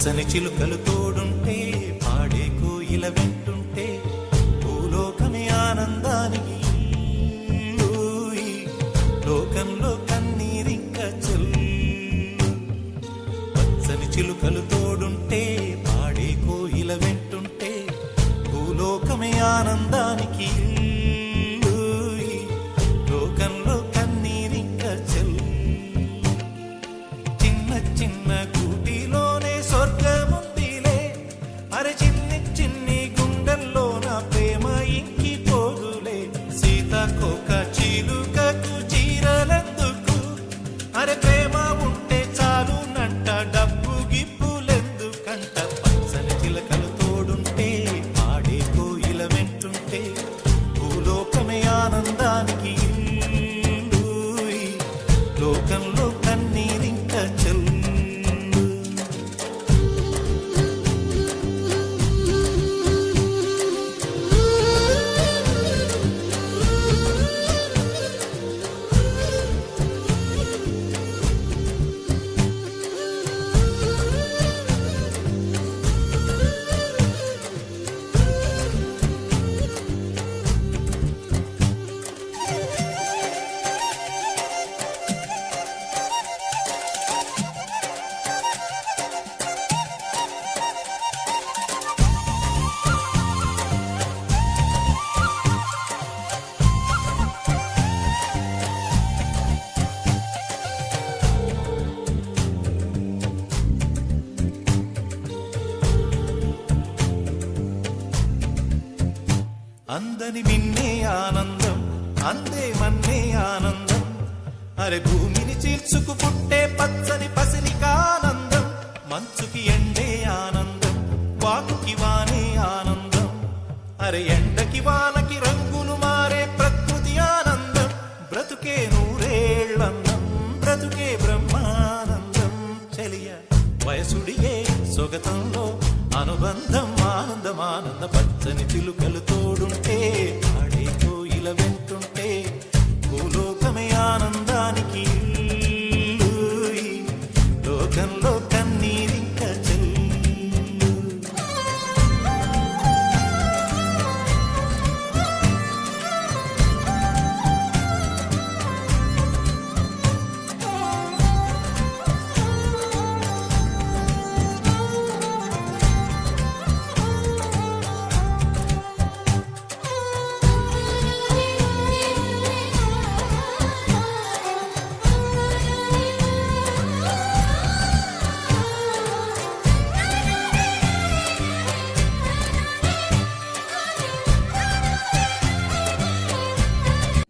పచ్చని చిలుకలు తోడుంటే పాడే కోయిల వింటుంటే భూలోకమే ఆనందానికి లోకంలో కన్నీరింక చెల్లు పచ్చని చిలుకలు తోడుంటే పాడే కోయిల వింటుంటే భూలోకమే ఆనందానికి లోకంలో కన్నీరింక చెల్లు చిన్న చిన్న గూటిలోనే స్వర్గముందిలే అరే చిన్ని చిన్ని గుండెల్లో నా ప్రేమ ఇంకి పోదులే సీతాకోక చిలుకకు చీరలెందుకు అరే ప్రేమ ఉంటే చాలు నంట డబ్బు గిప్పులెందుకంట పచ్చని చిలకలు తోడుంటే పాడే కోయిల వెంటుంటే భూలోకమే ఆనందానికి లోకంలో కన్నీరింక చెల్లు అందని మిన్నే ఆనందం అందే మన్నే ఆనందం అరే భూమిని చీల్చుకు పుట్టే పచ్చని పసిలికానందం మంచుకి ఎండే ఆనందం వాకుకి వానే ఆనందం అరే ఎండకి వానకి రంగులు మారే ప్రకృతి ఆనందం బ్రతుకే నూరేళ్ళందం బ్రతుకే బ్రహ్మానందం చెలియ వయసుడియే సొగతంలో అనుబంధం ఆనందమానంద పచ్చని చిలుకలు తోడుంటే